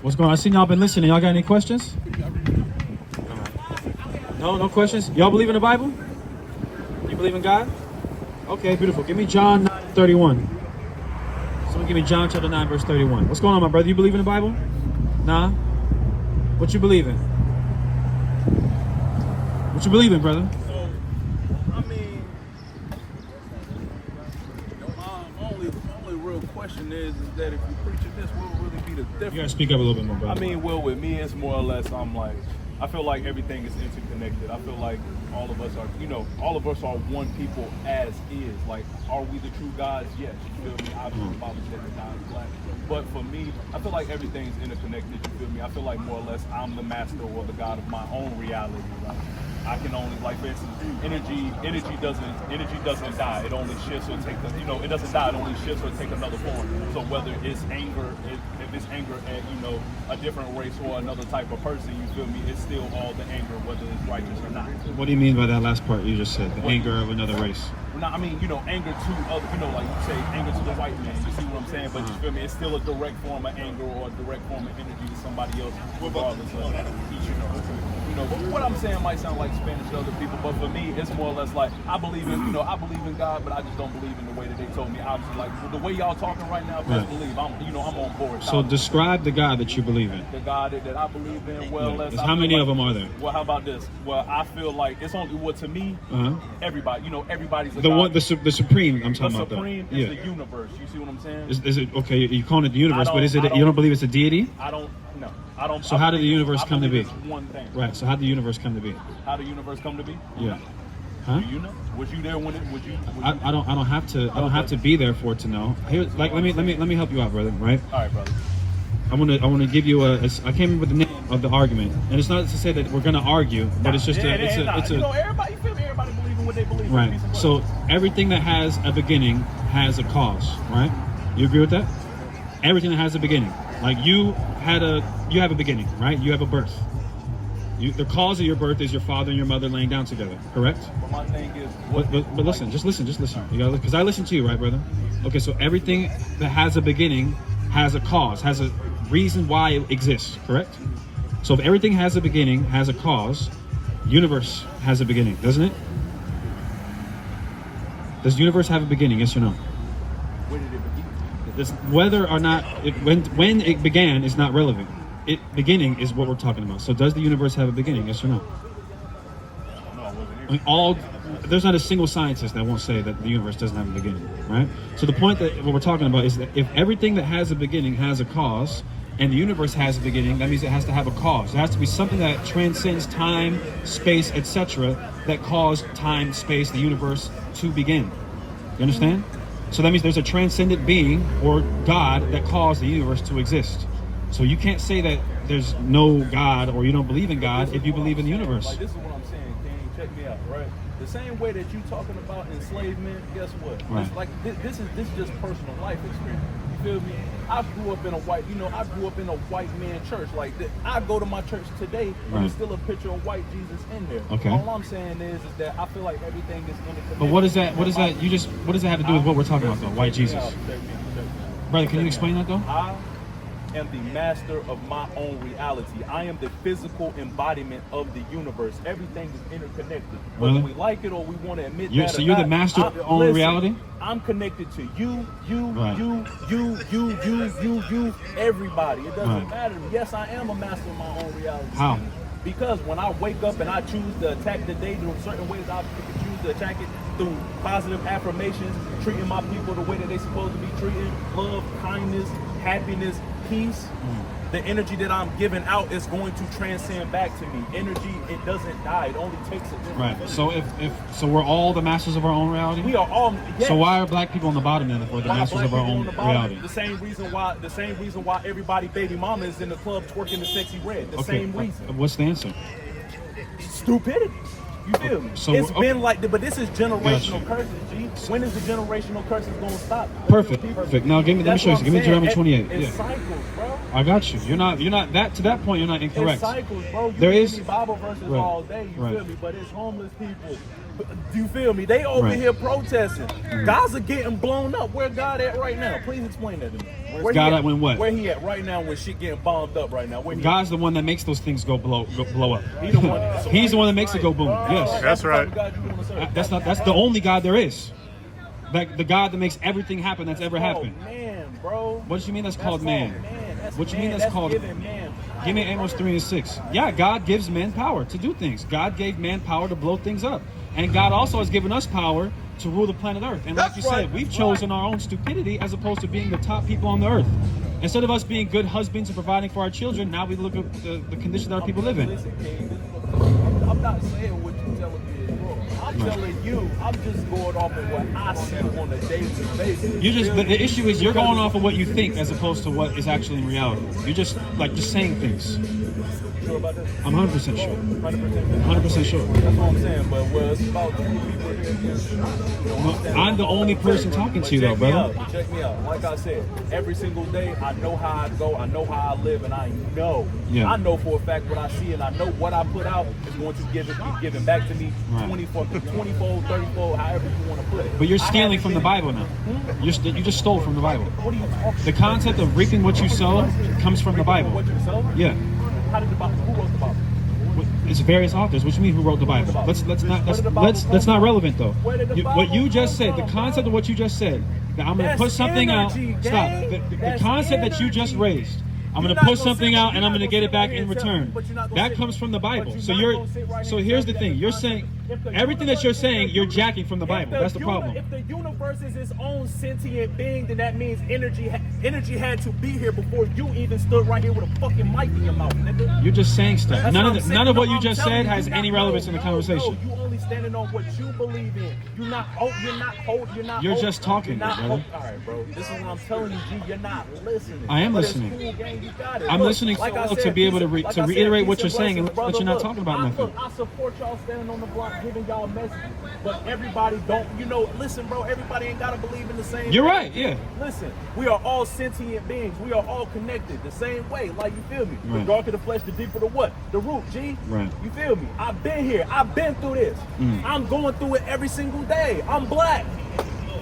What's going on? I seen y'all been listening. Y'all got any questions? No questions? Y'all believe in the Bible? You believe in God? Okay, beautiful. Give me John 9:31. Someone give me John chapter 9, verse 31. What's going on, my brother? You believe in the Bible? Nah? What you believe in? What you believe in, brother? So, I mean, my only real question is that if you preaching this, what would really be the difference? You gotta speak up a little bit more, brother. I mean, well, with me, it's more or less, I feel like everything is interconnected. I feel like all of us are one people as is. Like, are we the true gods? Yes. You feel me? Obviously, the Bible said that God is black. But for me, I feel like everything's interconnected. You feel me? I feel like more or less I'm the master or the god of my own reality. Like, I can only, like, for instance, energy doesn't die. It only shifts or take it doesn't die. It only shifts or take another form. So whether it's anger, if it's anger at a different race or another type of person, you feel me? It's still all the anger, whether it's righteous or not. What do you mean by that last part you just said? The anger of another race. No, I mean, anger to other, like you say, anger to the white man. You see what I'm saying? But you feel me? It's still a direct form of anger or a direct form of energy to somebody else, regardless of each, what I'm saying might sound like Spanish to other people, but for me, it's more or less like I believe in God, but I just don't believe in the way that they told me. Obviously, like the way y'all talking right now, best believe I'm on board. So describe the God that you believe in. The God that I believe in. Well, how many of them are there? Well, how about this? Well, I feel like it's only to me. Everybody, everybody's the one, the supreme. I'm talking about. The supreme is the universe. You see what I'm saying? Is it okay? You calling it the universe, but is it? You don't believe it's a deity? I don't. So how did the universe come to be? It's one thing. Right. So how did the universe come to be? How did the universe come to be? Yeah. Huh? Do you know? Was you there when it? I don't have to. I don't have to be there for it to know. Here, like, let me help you out, brother. Right. All right, brother. I want to give you I can't remember the name of the argument, and it's not to say that we're gonna argue, but it's just everybody feel me? Everybody believe in what they believe. Right. So everything that has a beginning has a cause. Right. You agree with that? Everything that has a beginning. Like you have a beginning, right? You have a birth. The cause of your birth is your father and your mother laying down together, correct? But my thing is, but listen, just listen. You gotta, because I listen to you, right, brother? Okay, so everything that has a beginning has a cause, has a reason why it exists, correct? So if everything has a beginning, has a cause, universe has a beginning, doesn't it? Does the universe have a beginning? Yes or no? Where did it begin? Whether or not when it began is not relevant. Beginning is what we're talking about. So does the universe have a beginning? Yes or no? I mean, there's not a single scientist that won't say that the universe doesn't have a beginning, right? So the point that what we're talking about is that if everything that has a beginning has a cause, and the universe has a beginning, that means it has to have a cause. There has to be something that transcends time, space, etc., that caused time, space, the universe to begin. You understand? So that means there's a transcendent being or God that caused the universe to exist. So you can't say that there's no God or you don't believe in God if you believe in the universe. Like, this is what I'm saying, King. Check me out, right? The same way that you talking about enslavement, guess what? Right. This is just personal life experience. You feel me? I grew up in a white man church. Like I go to my church today, and there's still a picture of white Jesus in there. Okay. All I'm saying is that I feel like everything is interconnected. But what does that what does that have to do with what we're talking about though? White Jesus. Brother, can you explain that though? I am the master of my own reality. I am the physical embodiment of the universe. Everything is interconnected. Whether we like it or we want to admit that. So you're the master of your own reality? I'm connected to you, everybody. It doesn't matter. Yes, I am a master of my own reality. How? Because when I wake up and I choose to attack the day through certain ways, I can choose to attack it through positive affirmations, treating my people the way that they're supposed to be treated, love, kindness, happiness, peace. The energy that I'm giving out is going to transcend back to me. Energy, it doesn't die. It only takes a different Right. energy. So we're all the masters of our own reality? We are all. Yes. So why are black people on the bottom then if we're the masters of our own reality? The same reason why everybody baby mama is in the club twerking the sexy red. The same reason. What's the answer? Stupidity. You feel me? So, it's been like that, but this is generational curses, G. When is the generational curses gonna stop? Perfect. Now let me show you. Give me Deuteronomy 28. It's cycles, bro. I got you. You're not that to that point. You're not incorrect. It's cycles, bro. You there give is me Bible verses all day. You right. feel me? But it's homeless people Do you feel me? They over Right. here protesting. Gaza getting blown up. Where God at right now? Please explain that to me. Where God he at when what? Where he at right now when shit getting bombed up right now? Where he God's the one that makes those things go blow up. He the one. He's the one that makes it go boom. Yes. That's right. the God you wanna serve. That's the only God there is. Like the God that makes everything happen that's ever happened. Man, bro. What do you mean that's called man? That's What you mean man. that's called- giving man. Give me Amos 3 and 6. Yeah, God gives man power to do things. God gave man power to blow things up. And God also has given us power to rule the planet Earth. And like That's you right. said, we've chosen our own stupidity as opposed to being the top people on the earth. Instead of us being good husbands and providing for our children, now we look at the condition that our people live in. Listen, King, I'm not saying what you telling me is wrong. I'm telling you, I'm just going off of what I see on a daily basis. You just the issue is you're going off of what you think as opposed to what is actually in reality. You're just saying things. Sure about that? I'm 100% sure. 100%. 100% sure. That's what I'm saying. But well, it's about two people here. I'm the only person talking to you though, brother. Check me out. Like I said, every single day I know how I go, I know how I live, and I know. Yeah. I know for a fact what I see, and I know what I put out is going to be given back to me Right. 20-fold, 30-fold, however you want to put it. But you're I stealing haven't from the been- Bible now. You just stole from the Bible. What are you talking The concept of reaping what you sow comes from the Bible. What you sow? Yeah. How did the Bible? Who wrote the Bible? It's various authors. What you mean? Who wrote the Bible? That's not relevant though. What you just said, the concept of what you just said, that I'm gonna That's put something out. energy, Stop. gang. The That's concept that you just energy. raised. I'm You're gonna not put gonna something sit- out and you're I'm not gonna gonna get it sit back right in here and tell me, return. but you're not gonna That sit- comes from the Bible. but So you're not gonna sit right so here and here's the tell thing. me You're that. saying If the everything that you're universe- saying, you're jacking from the Bible. That's the problem. If the universe is its own sentient being, then that means energy had to be here before you even stood right here with a fucking mic in your mouth, nigga. You're just saying stuff. That's None what of I'm none of what saying. you just I'm telling said has you, any not- relevance in the conversation. No, you only standing on what you believe in. You're not. You're just talking, You're not. brother. All right, bro. This is what I'm telling you, G. You're not listening. I am But it's listening. cool, gang. You got it. I'm Look, listening like I to said, be able to peace- like to I said, reiterate peace what you're and saying and blessings, let you not brother. talking about Look, nothing. I support y'all standing on the block, giving y'all messages. But everybody don't. Listen, bro. Everybody ain't gotta believe in the same. You're thing. right. Yeah. Listen, we are all sentient beings. We are all connected the same way. Like, you feel me? Right. The darker the flesh, the deeper the what? The root, G. Right. You feel me? I've been here. I've been through this. I'm going through it every single day. I'm black.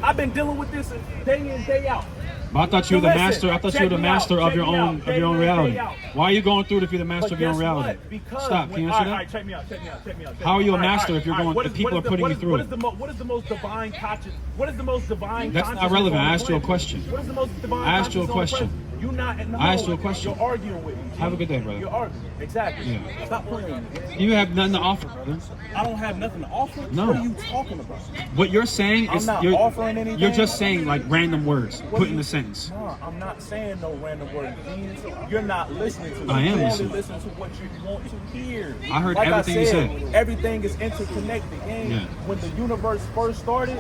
I've been dealing with this day in, day out. But I thought you were the Listen, master. I thought you check were the me master out, of your check me own out, of your own day in, reality. day out. Why are you going through it if you're the master But of your own guess reality? what? Because Stop. Can you answer all that? right, check me out. Check me out. How are you a All right, master all if you're right, going? what If is- people what are is the- putting what you is- through what it? is the what is the most divine conscious? What is the most divine? That's not consciousness relevant. on I the asked you a planet? question. What is the most divine? I asked you a consciousness on the question. planet? You not. No, I asked you a question. You're arguing with me. G. Have a good day, brother. You're arguing. Exactly. Yeah. Stop playing with me. You have nothing to offer, brother. I don't have nothing to offer. No. What are you talking about? What you're saying I'm is not you're offering anything. You're just saying like random words What put do in you- a sentence. No, I'm not saying no random word. You're not listening to me. I am you listening. only listen to what you want to hear. I heard like everything I you said, said. Everything is interconnected. Yeah. When the universe first started,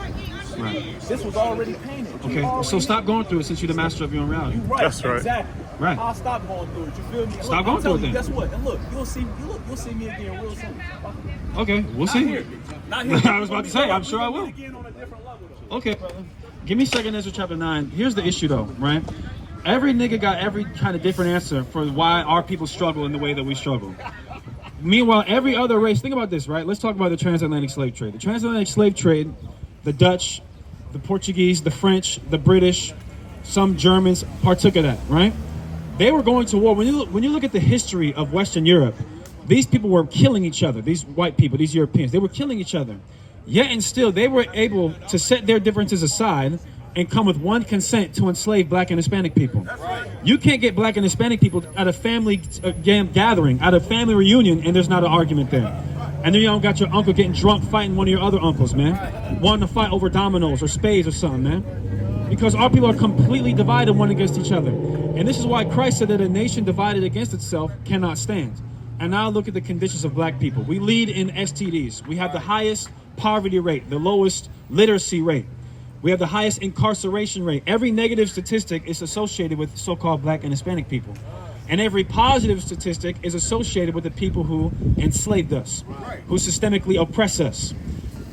Right. this was already painted. You Okay. already So stop going through it since you're the master of your own reality. You right. That's right. Exactly. Right. I'll stop going through it. You feel me? Stop I'm going through telling it you, then. Guess what? And look, you'll see me again real soon. Okay. We'll Not see. here. Not here. I was about to say, I'm sure I will. Again on a different level, though. Okay. Give me 2nd Ezra chapter 9. Here's the issue though, right? Every nigga got every kind of different answer for why our people struggle in the way that we struggle. Meanwhile, every other race, think about this, right? Let's talk about the transatlantic slave trade. The transatlantic slave trade, the Dutch, the Portuguese, the French, the British, some Germans partook of that, right? They were going to war. When you look at the history of Western Europe, these people were killing each other. These white people, these Europeans, they were killing each other. Yet and still, they were able to set their differences aside and come with one consent to enslave black and Hispanic people. You can't get black and Hispanic people at a family gathering, at a family reunion, and there's not an argument there. And then you don't got your uncle getting drunk fighting one of your other uncles, man. Wanting to fight over dominoes or spades or something, man. Because our people are completely divided one against each other. And this is why Christ said that a nation divided against itself cannot stand. And now look at the conditions of black people. We lead in STDs. We have the highest poverty rate, the lowest literacy rate. We have the highest incarceration rate. Every negative statistic is associated with so-called black and Hispanic people. And every positive statistic is associated with the people who enslaved us, who systemically oppress us.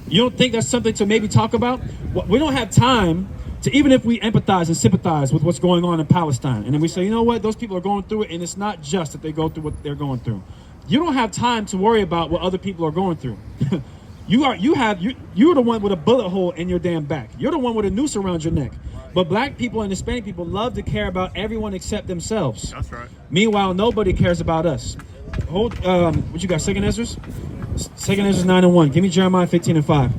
You don't think that's something to maybe talk about? We don't have time to, even if we empathize and sympathize with what's going on in Palestine, and then we say, you know what, those people are going through it, and it's not just that they go through what they're going through. You don't have time to worry about what other people are going through. You're the one with a bullet hole in your damn back. You're the one with a noose around your neck. But black people and Hispanic people love to care about everyone except themselves. That's right. Meanwhile, nobody cares about us. What you got? Second Ezra's? Second Ezra's 9:1. Give me Jeremiah 15:5.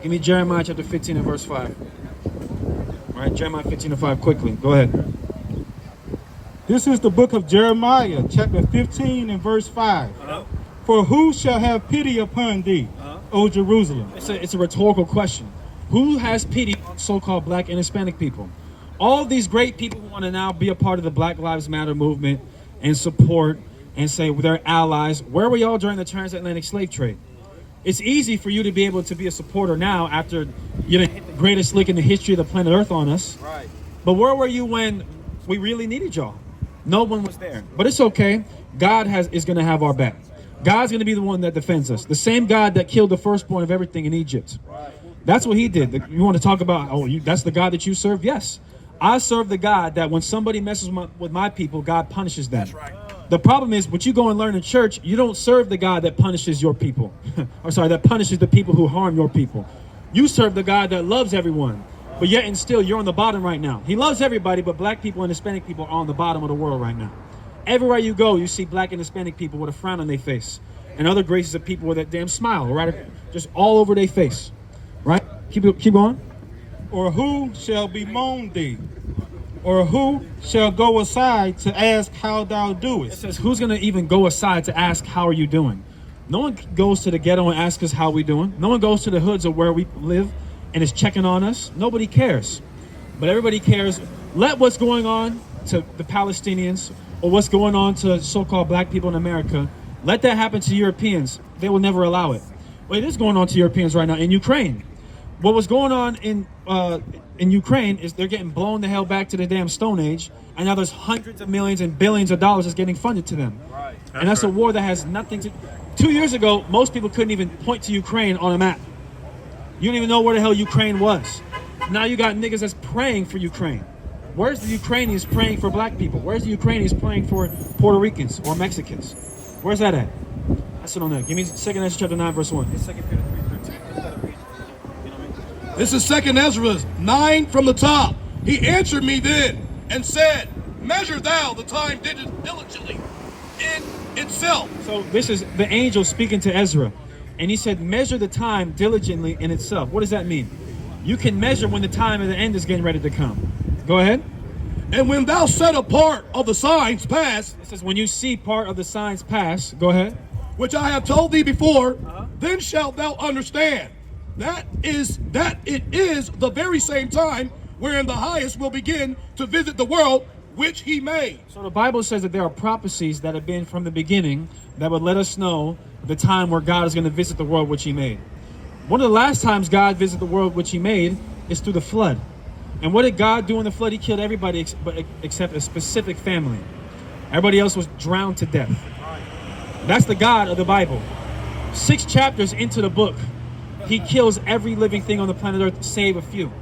Give me Jeremiah chapter 15 and verse 5. All right, Jeremiah 15:5. Quickly, go ahead. This is the book of Jeremiah, chapter 15 and verse 5. For who shall have pity upon thee, O Jerusalem? It's a rhetorical question. Who has pity on so-called black and Hispanic people? All of these great people who want to now be a part of the Black Lives Matter movement and support and say they're allies. Where were y'all during the transatlantic slave trade? It's easy for you to be able to be a supporter now after you hit the greatest lick in the history of the planet Earth on us. Right. But where were you when we really needed y'all? No one was there. But it's okay. God is going to have our back. God's going to be the one that defends us. The same God that killed the firstborn of everything in Egypt. That's what he did. You want to talk about, that's the God that you serve? Yes. I serve the God that when somebody messes with my people, God punishes them. That's right. The problem is, what you go and learn in church, you don't serve the God that punishes your people. I'm sorry, that punishes the people who harm your people. You serve the God that loves everyone. But yet and still, you're on the bottom right now. He loves everybody, but black people and Hispanic people are on the bottom of the world right now. Everywhere you go, you see black and Hispanic people with a frown on their face. And other races of people with that damn smile, right? Just all over their face. Right? Keep going. Or who shall bemoan thee? Or who shall go aside to ask how thou It doest? says, who's going to even go aside to ask, how are you doing? No one goes to the ghetto and asks us how we doing. No one goes to the hoods of where we live and is checking on us. Nobody cares. But everybody cares. Let what's going on to the Palestinians or what's going on to so-called black people in America, let that happen to Europeans. They will never allow it. Well, it is going on to Europeans right now in Ukraine. What was going on in Ukraine is they're getting blown the hell back to the damn Stone Age, and now there's hundreds of millions and billions of dollars that's getting funded to them. Right. And that's a war that has nothing to... 2 years ago, most people couldn't even point to Ukraine on a map. You don't even know where the hell Ukraine was. Now you got niggas that's praying for Ukraine. Where's the Ukrainians praying for black people? Where's the Ukrainians praying for Puerto Ricans or Mexicans? Where's that at? That's it on that. Give me 2 Ezra chapter 9, verse 1. It's 2 Peter 3:13. This is 2 Ezra 9 from the top. He answered me then and said, measure thou the time diligently in itself. So this is the angel speaking to Ezra. And he said, measure the time diligently in itself. What does that mean? You can measure when the time of the end is getting ready to come. Go ahead. And when thou set a part of the signs pass, It says, when you see part of the signs pass, go ahead. which I have told thee before, then shalt thou understand that it is the very same time wherein the highest will begin to visit the world which he made. So the Bible says that there are prophecies that have been from the beginning that would let us know the time where God is going to visit the world which he made. One of the last times God visited the world which he made is through the flood. And what did God do in the flood? He killed everybody except a specific family. Everybody else was drowned to death. That's the God of the Bible. 6 chapters into the book, he kills every living thing on the planet Earth save a few.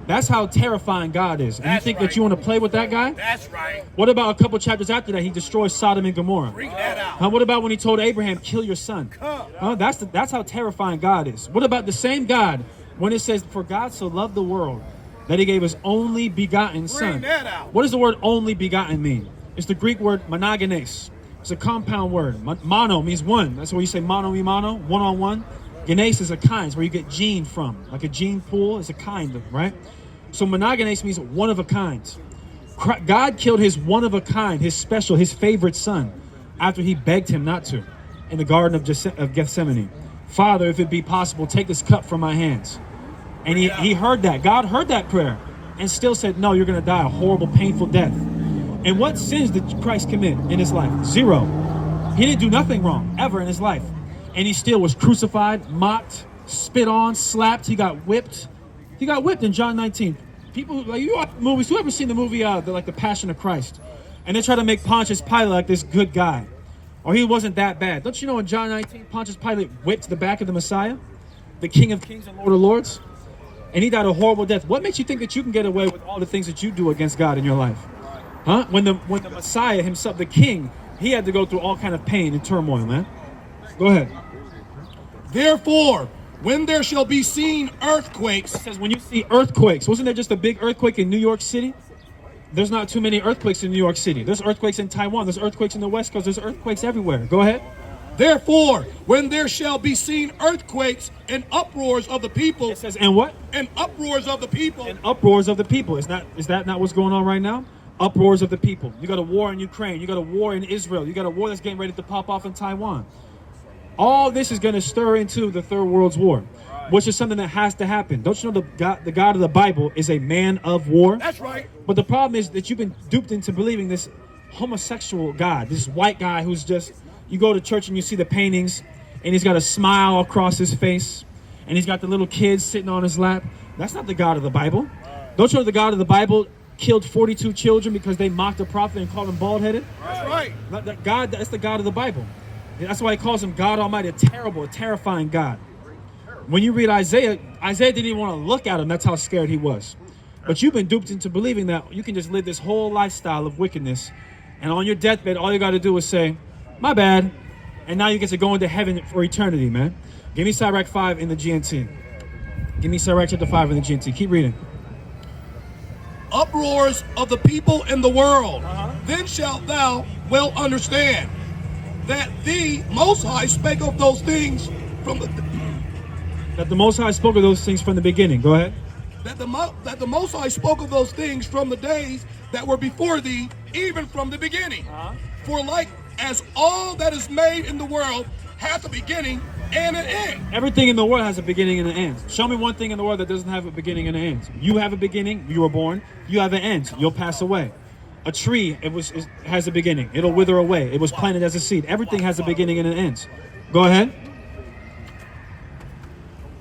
That's how terrifying God is. And you That's think right. that you want to play with that guy? That's right. What about a couple chapters after that? He destroys Sodom and Gomorrah. Bring that out. Huh? What about when he told Abraham, kill your son? Huh? That's how terrifying God is. What about the same God when it says, for God so loved the world that he gave his only begotten son? that out. What does the word only begotten mean? It's the Greek word monogenes. It's a compound word. Mono means one. That's where you say mono e mono, one on one. Genes is a kind. It's where you get gene from. Like a gene pool is a kind, right? So monogenes means one of a kind. God killed his one of a kind, his special, his favorite son, after he begged him not to in the Garden of Gethsemane. Father, if it be possible, take this cup from my hands. And he heard that. God heard that prayer and still said, no, you're going to die a horrible, painful death. And what sins did Christ commit in his life? 0. He didn't do nothing wrong ever in his life. And he still was crucified, mocked, spit on, slapped. He got whipped. He got whipped in John 19. People, like, you watch movies, who ever seen the movie, the Passion of Christ? And they try to make Pontius Pilate like this good guy. Or he wasn't that bad. Don't you know in John 19, Pontius Pilate whipped the back of the Messiah, the King of Kings and Lord of Lords? And he died a horrible death. What makes you think that you can get away with all the things that you do against God in your life? Huh? When the Messiah himself, the King, he had to go through all kind of pain and turmoil, man. Go ahead. Therefore, when there shall be seen earthquakes, It says when you see earthquakes, wasn't there just a big earthquake in New York City? There's not too many earthquakes in New York City. There's earthquakes in Taiwan. There's earthquakes in the West Coast. There's earthquakes everywhere. Go ahead. therefore, when there shall be seen earthquakes and uproars of the people, It says, and what? and uproars of the people, And uproars of the people. Is that not what's going on right now? Uproars of the people. You got a war in Ukraine. You got a war in Israel. You got a war that's getting ready to pop off in Taiwan. All this is going to stir into the Third World War, which is something that has to happen. Don't you know the God of the Bible is a man of war? that's right. But the problem is that you've been duped into believing this homosexual God, this white guy who's just, you go to church and you see the paintings and he's got a smile across his face and he's got the little kids sitting on his lap. That's not the God of the Bible. Don't you know the God of the Bible killed 42 children because they mocked a prophet and called him bald-headed? That's right. That's the God of the Bible. That's why he calls him God Almighty, a terrible, a terrifying God. When you read Isaiah, Isaiah didn't even want to look at him. That's how scared he was. But you've been duped into believing that you can just live this whole lifestyle of wickedness, and on your deathbed, all you got to do is say, my bad, and now you get to go into heaven for eternity, man. Give me Sirach 5 in the GNT. Give me Sirach chapter 5 in the GNT. Keep reading. Uproars of the people in the world. Then shalt thou well understand that the Most High spake of those things from the That the Most High spoke of those things from the beginning. Go ahead. that the Most High spoke of those things from the days that were before thee, even from the beginning. For like as all that is made in the world hath a beginning and an end. Everything in the world has a beginning and an end. Show me one thing in the world that doesn't have a beginning and an end. You have a beginning, you were born. You have an end, you'll pass away. A tree, it has a beginning. It'll wither away. It was planted as a seed. Everything has a beginning and an end. Go ahead.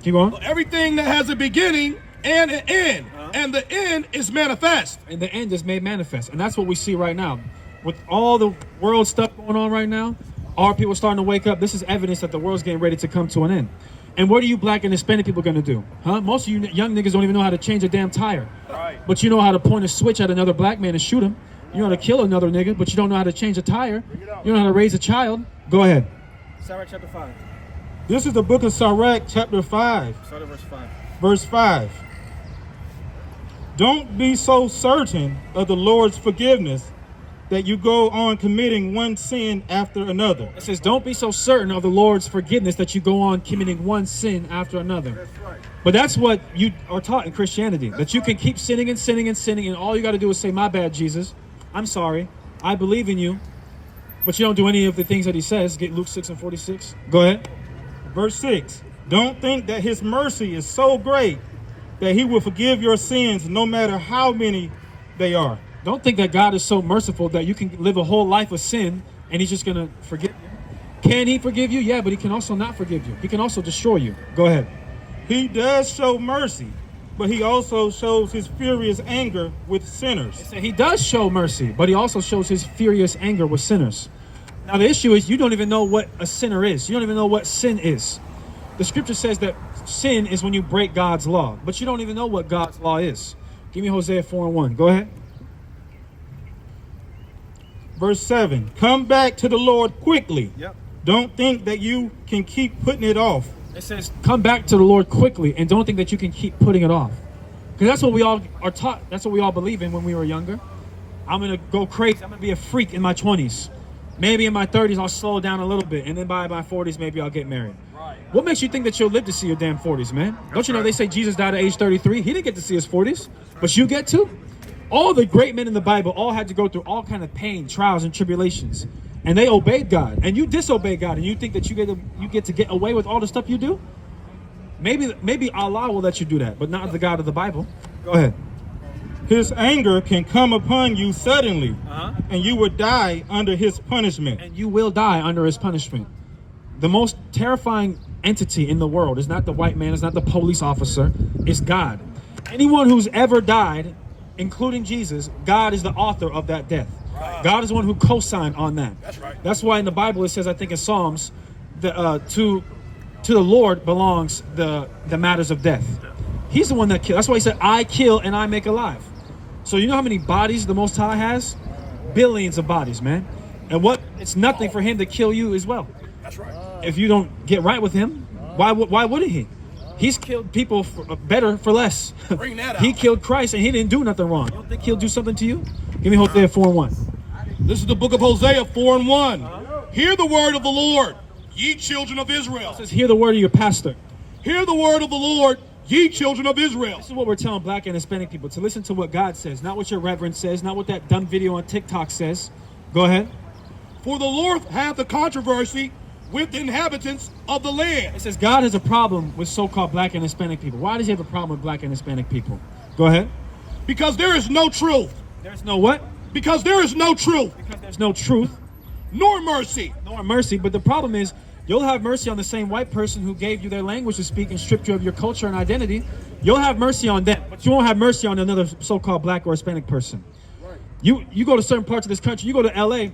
Keep going. Everything that has a beginning and an end, and the end is manifest. And the end is made manifest. And that's what we see right now. With all the world stuff going on right now, our people starting to wake up. This is evidence that the world's getting ready to come to an end. And what are you black and Hispanic people going to do? Huh? Most of you young niggas don't even know how to change a damn tire. Right. But you know how to point a switch at another black man and shoot him. You know how to kill another nigga, but you don't know how to change a tire. You don't know how to raise a child. Go ahead. Sirach chapter 5. This is the book of Sirach, chapter 5, Start at verse 5. verse 5. Don't be so certain of the Lord's forgiveness that you go on committing one sin after another. It says, don't be so certain of the Lord's forgiveness that you go on committing one sin after another. That's right. But that's what you are taught in Christianity, that you can keep sinning and sinning and sinning, and all you got to do is say, my bad, Jesus. I'm sorry. I believe in you. But you don't do any of the things that he says. Get Luke 6:46. Go ahead. Verse 6. Don't think that his mercy is so great that he will forgive your sins no matter how many they are. Don't think that God is so merciful that you can live a whole life of sin and he's just going to forgive you. Can he forgive you? Yeah, but he can also not forgive you. He can also destroy you. Go ahead. He does show mercy, but he also shows his furious anger with sinners. So he does show mercy, but he also shows his furious anger with sinners. Now the issue is you don't even know what a sinner is. You don't even know what sin is. The scripture says that sin is when you break God's law, but you don't even know what God's law is. Give me Hosea 4:1. Go ahead. Verse 7. Come back to the Lord quickly. Yep. Don't think that you can keep putting it off. It says, come back to the Lord quickly, and don't think that you can keep putting it off. Because that's what we all are taught. That's what we all believe in when we were younger. I'm going to go crazy. I'm going to be a freak in my 20s. Maybe in my 30s, I'll slow down a little bit. And then by my 40s, maybe I'll get married. Right. What makes you think that you'll live to see your damn 40s, man? Don't you know they say Jesus died at age 33? He didn't get to see his 40s. But you get to? All the great men in the Bible all had to go through all kind of pain, trials, and tribulations. And they obeyed God. And you disobey God. And you think that you get to get away with all the stuff you do? Maybe Allah will let you do that, but not the God of the Bible. Go ahead. His anger can come upon you suddenly, and you will die under his punishment. And you will die under his punishment. The most terrifying entity in the world is not the white man, it's not the police officer, it's God. Anyone who's ever died, including Jesus, God is the author of that death. Right. God is the one who co-signed on that. That's right. That's why in the Bible it says, I think in Psalms, to the Lord belongs the matters of death. He's the one that kills. That's why he said, I kill and I make alive. So you know how many bodies the Most High has? Billions of bodies, man. And it's nothing for him to kill you as well. That's right. If you don't get right with him, Why wouldn't he? He's killed people better for less. Bring that out. He killed Christ and he didn't do nothing wrong. You don't think he'll do something to you? Give me Hosea 4:1. This is the book of Hosea 4:1. Hear the word of the Lord, ye children of Israel. It says, hear the word of your pastor. Hear the word of the Lord, ye children of Israel. This is what we're telling black and Hispanic people, to listen to what God says, not what your reverend says, not what that dumb video on TikTok says. Go ahead. For the Lord hath a controversy with the inhabitants of the land. It says God has a problem with so-called black and Hispanic people. Why does he have a problem with black and Hispanic people? Go ahead. Because there is no truth. There's no what? Because there is no truth. Because there's no truth. Nor mercy. Nor mercy. But the problem is, you'll have mercy on the same white person who gave you their language to speak and stripped you of your culture and identity. You'll have mercy on them, but you won't have mercy on another so-called black or Hispanic person. Right. You go to certain parts of this country, you go to LA,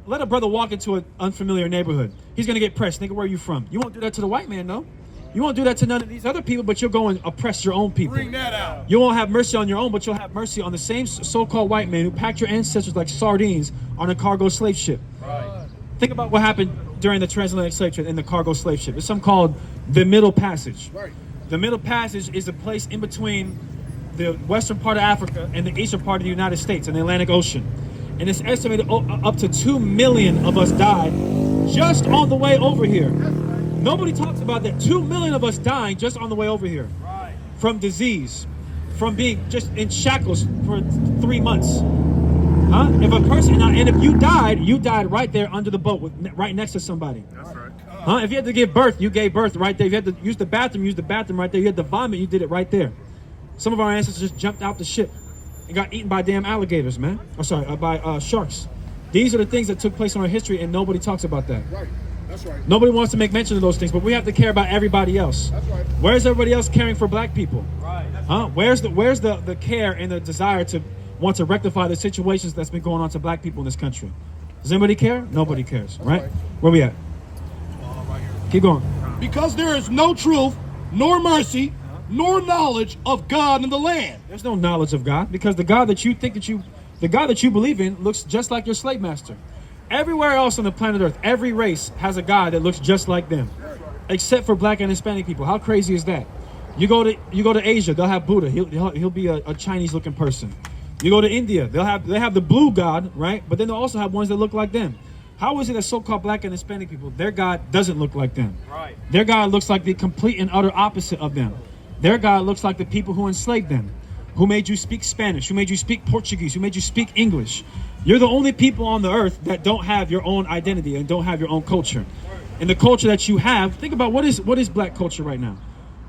let a brother walk into an unfamiliar neighborhood. He's going to get pressed. Nigga, where are you from? You won't do that to the white man, no. You won't do that to none of these other people, but you'll go and oppress your own people. Bring that out. You won't have mercy on your own, but you'll have mercy on the same so-called white man who packed your ancestors like sardines on a cargo slave ship. Right. Think about what happened during the transatlantic slave trade in the cargo slave ship. It's something called the Middle Passage. Right. The Middle Passage is a place in between the western part of Africa and the eastern part of the United States in the Atlantic Ocean. And it's estimated up to 2 million of us died just on the way over here. Nobody talks about that. 2 million of us dying just on the way over here. Right. From disease, from being just in shackles for 3 months. Huh? If a person, and if you died right there under the boat, right next to somebody. That's right. Huh? If you had to give birth, you gave birth right there. If you had to use the bathroom right there. You had to vomit, you did it right there. Some of our ancestors just jumped out the ship and got eaten by damn alligators, man. Oh, sorry, by sharks. These are the things that took place in our history, and nobody talks about that. Right. That's right. Nobody wants to make mention of those things, but we have to care about everybody else. That's right. Where's everybody else caring for black people? Right. Huh? Where's the care and the desire to want to rectify the situations that's been going on to black people in this country? Does anybody care? Nobody cares, right? Where we at? Right here. Keep going. Because there is no truth, nor mercy, nor knowledge of God in the land. There's no knowledge of God, because the God that you believe in looks just like your slave master. Everywhere else on the planet Earth, every race has a God that looks just like them, except for black and Hispanic people. How crazy is that? You go to Asia, they'll have Buddha. He'll be a Chinese-looking person. You go to India, they have the blue God, right? But then they'll also have ones that look like them. How is it that so-called black and Hispanic people, their God doesn't look like them? Right. Their God looks like the complete and utter opposite of them. Their God looks like the people who enslaved them, who made you speak Spanish, who made you speak Portuguese, who made you speak English. You're the only people on the earth that don't have your own identity and don't have your own culture. And the culture that you have, think about what is black culture right now?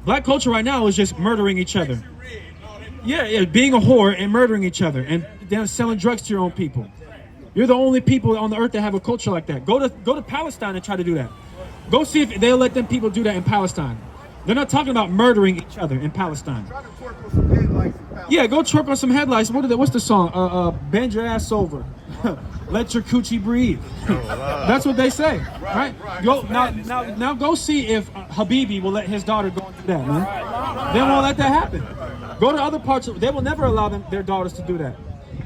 Black culture right now is just murdering each other. Yeah, being a whore and murdering each other and then selling drugs to your own people. You're the only people on the earth that have a culture like that. Go to Palestine and try to do that. Go see if they'll let them people do that in Palestine. They're not talking about murdering each other in Palestine. Try to twerk on some headlights in Palestine. Yeah, go twerk on some headlights. What's the song? Bend your ass over. Let your coochie breathe. That's what they say, right? Go now. Go see if Habibi will let his daughter go and do that, man. They won't let that happen. Go to other parts. They will never allow their daughters to do that.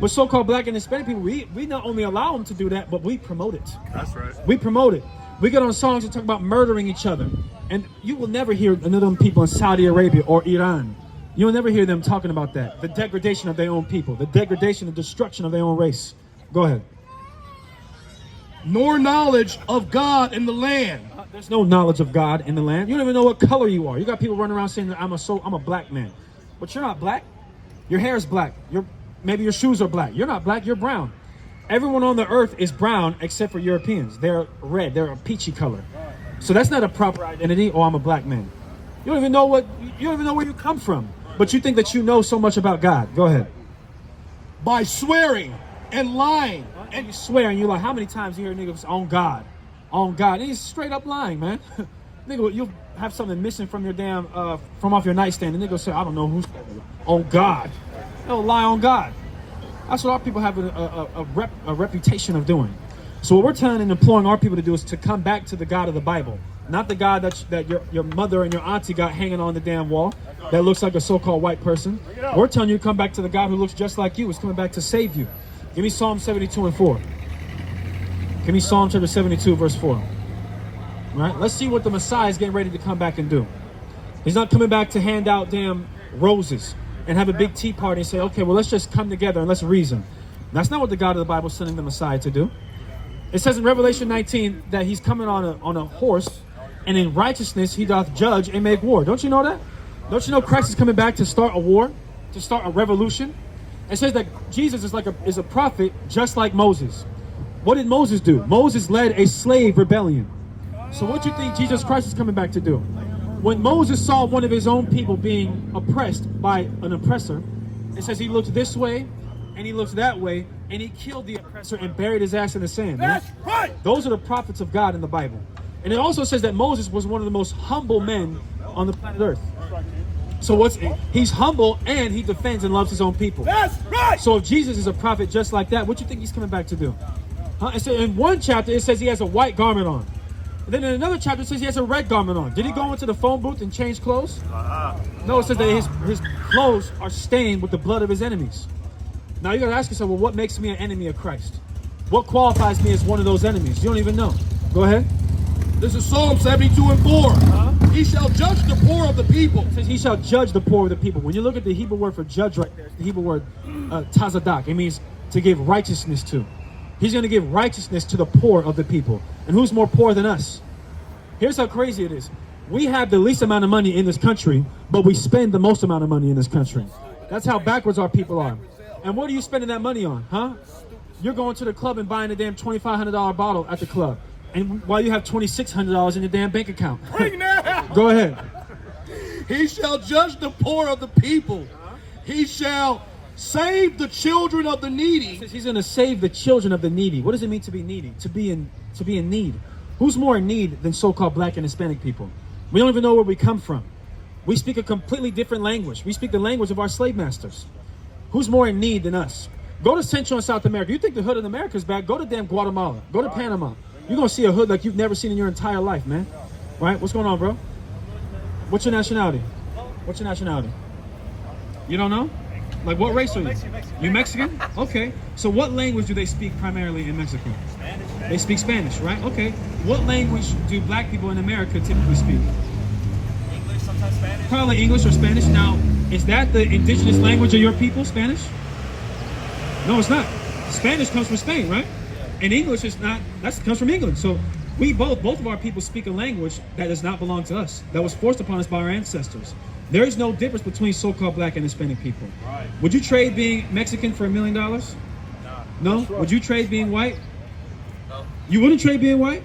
But so-called black and Hispanic people, we not only allow them to do that, but we promote it. That's right. We promote it. We get on songs that talk about murdering each other. And you will never hear none of them people in Saudi Arabia or Iran. You will never hear them talking about that. The degradation of their own people. The degradation and destruction of their own race. Go ahead. Nor knowledge of God in the land. There's no knowledge of God in the land. You don't even know what color you are. You got people running around saying that I'm a black man. But you're not black. Your hair is black. Maybe your shoes are black. You're not black, you're brown. Everyone on the earth is brown except for Europeans. They're red, they're a peachy color. So that's not a proper identity. Oh, I'm a black man. You don't even know where you come from. But you think that you know so much about God. Go ahead. By swearing and lying. And you swear and you lie. How many times you hear niggas on God? On God. And he's straight up lying, man. Nigga, you'll have something missing from your damn from off your nightstand. And nigga say, I don't know who's on God. They'll lie on God. That's what our people have a reputation of doing. So what we're telling and imploring our people to do is to come back to the God of the Bible, not the God that your mother and your auntie got hanging on the damn wall that looks like a so-called white person. We're telling you to come back to the God who looks just like you, is coming back to save you. Give me Psalm 72 and 4. Give me Psalm chapter 72 verse 4. Right? Let's see what the Messiah is getting ready to come back and do. He's not coming back to hand out damn roses and have a big tea party and say, okay, well, let's just come together and let's reason. That's not what the God of the Bible is sending the Messiah to do. It says in Revelation 19 that he's coming on a horse, and in righteousness he doth judge and make war. Don't you know that? Don't you know Christ is coming back to start a war, to start a revolution? It says that Jesus is a prophet just like Moses. What did Moses do? Moses led a slave rebellion. So what do you think Jesus Christ is coming back to do? When Moses saw one of his own people being oppressed by an oppressor, it says he looked this way and he looked that way and he killed the oppressor and buried his ass in the sand. That's right. Those are the prophets of God in the Bible. And it also says that Moses was one of the most humble men on the planet Earth. So he's humble and he defends and loves his own people. That's right. So if Jesus is a prophet just like that, what do you think he's coming back to do? Huh? So in one chapter it says he has a white garment on. And then in another chapter it says he has a red garment on. Did he go into the phone booth and change clothes? No, it says that his clothes are stained with the blood of his enemies. Now you gotta ask yourself, well, what makes me an enemy of Christ? What qualifies me as one of those enemies? You don't even know. Go ahead. This is Psalm 72 and 4. He shall judge the poor of the people. It says he shall judge the poor of the people. When you look at the Hebrew word for judge right there, it's the Hebrew word tazadak. It means to give righteousness to. He's going to give righteousness to the poor of the people. And who's more poor than us? Here's how crazy it is. We have the least amount of money in this country, but we spend the most amount of money in this country. That's how backwards our people are. And what are you spending that money on, huh? You're going to the club and buying a damn $2,500 bottle at the club. And while you have $2,600 in your damn bank account. Go ahead. He shall judge the poor of the people. He shall save the children of the needy. He's going to save the children of the needy. What does it mean to be needy? To be in need. Who's more in need than so-called black and Hispanic people? We don't even know where we come from. We speak a completely different language. We speak the language of our slave masters. Who's more in need than us? Go to Central and South America. You think the hood in America is bad? Go to damn Guatemala. Go to Panama. You're going to see a hood like you've never seen in your entire life, man. Right? What's going on, bro? What's your nationality? What's your nationality? You don't know? Like, what race are you? You Mexican? Okay. So what language do they speak primarily in Mexico? Spanish. They speak Spanish, right? Okay. What language do black people in America typically speak? English, sometimes Spanish. Probably English or Spanish. Now, is that the indigenous language of your people, Spanish? No, it's not. Spanish comes from Spain, right? And English is not, that comes from England. So we both of our people speak a language that does not belong to us, that was forced upon us by our ancestors. There is no difference between so-called black and Hispanic people. Right. Would you trade being Mexican for $1 million? Nah. No? Would you trade being white? No. You wouldn't trade being white?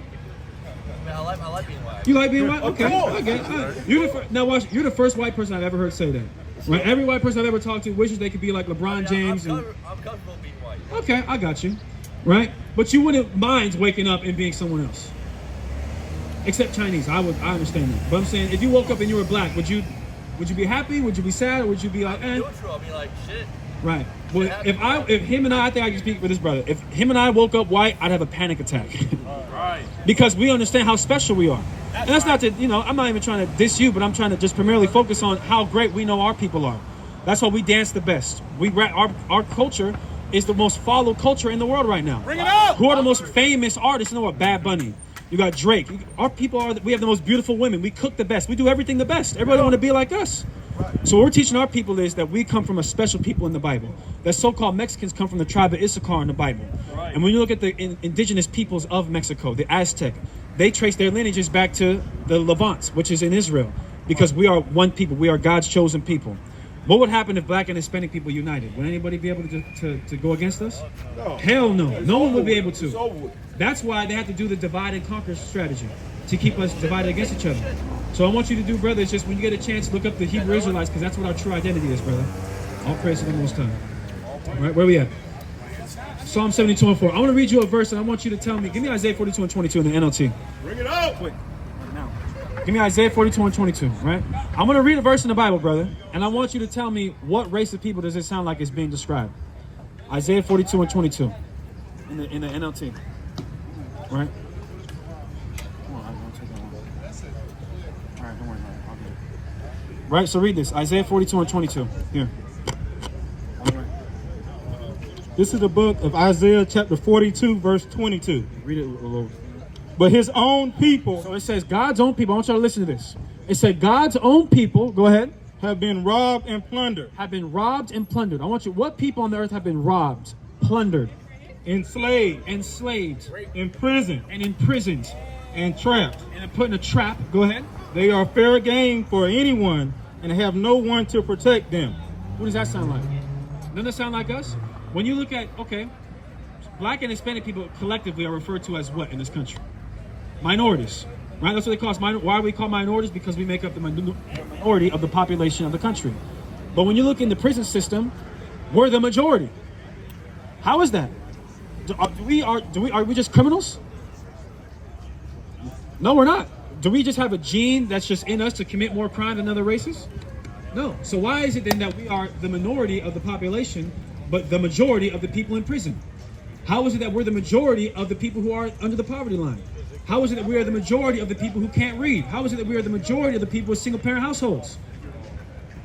I mean, I like being white. You like being white? Okay. Okay. All right. Now watch, you're the first white person I've ever heard say that. Right? Every white person I've ever talked to wishes they could be like LeBron James. I'm comfortable being white. Okay, I got you. Right? But you wouldn't mind waking up and being someone else. Except Chinese. I understand that. But I'm saying, if you woke up and you were black, would you be happy? Would you be sad? Or would you be like, eh? Neutral. I'll be like, shit. Right. Well, if him and I think I can speak for this brother. If him and I woke up white, I'd have a panic attack. Right. Because we understand how special we are. And that's not to, I'm not even trying to diss you, but I'm trying to just primarily focus on how great we know our people are. That's why we dance the best. Our culture is the most followed culture in the world right now. Bring it up. Who are the most famous artists in the world? Bad Bunny. You got Drake. Our people we have the most beautiful women. We cook the best. We do everything the best. Everybody want to be like us. So what we're teaching our people is that we come from a special people in the Bible. That so-called Mexicans come from the tribe of Issachar in the Bible. Right. And when you look at the indigenous peoples of Mexico, the Aztec, they trace their lineages back to the Levant, which is in Israel. Because we are one people. We are God's chosen people. What would happen if black and Hispanic people united? Would anybody be able to go against us? No. Hell no. No one would be able It's to. over with. That's why they have to do the divide and conquer strategy to keep us divided against each other. So I want you to do, brother, it's just when you get a chance, look up the Hebrew Israelites, because that's what our true identity is, brother. All praise to the Most High. All right, where we at? Psalm 72 and 4. I want to read you a verse, and I want you to tell me. Give me Isaiah 42 and 22 in the NLT. Bring it up. Quick. Now. Give me Isaiah 42 and 22, right? I'm going to read a verse in the Bible, brother, and I want you to tell me what race of people does it sound like is being described. Isaiah 42 and 22 in the NLT. Right? Alright, don't worry about it. I'll get it. Right, so read this. Isaiah 42 and 22. Here. This is the book of Isaiah chapter 42, verse 22. Read it a little. But his own people So it says God's own people. I want you to listen to this. It said God's own people, go ahead, have been robbed and plundered, have been robbed and plundered. I want you, what people on the earth have been robbed, plundered, enslaved, imprisoned, and imprisoned, and trapped. and put in a trap? Go ahead. They are fair game for anyone and have no one to protect them. What does that sound like? Doesn't that sound like us? When you look at, okay, black and Hispanic people collectively are referred to as what in this country? Minorities, right? That's what they call us. Why are we called minorities? Because we make up the minority of the population of the country. But when you look in the prison system, we're the majority. How is that? Are we just criminals? No, we're not. Do we just have a gene that's just in us to commit more crime than other races? No. So why is it then that we are the minority of the population, but the majority of the people in prison? How is it that we're the majority of the people who are under the poverty line? How is it that we are the majority of the people who can't read? How is it that we are the majority of the people with single-parent households?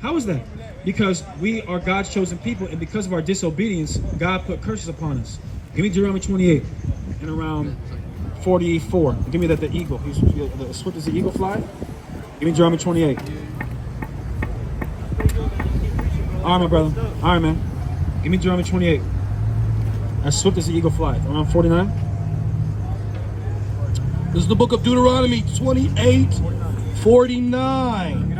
How is that? Because we are God's chosen people, and because of our disobedience, God put curses upon us. Give me Deuteronomy 28 and around 44. Give me that the eagle. The swift as the eagle fly. Give me Deuteronomy 28. All right, my brother. All right, man. Give me Deuteronomy 28. As swift as the eagle flies. Around 49. This is the book of Deuteronomy 28, 49.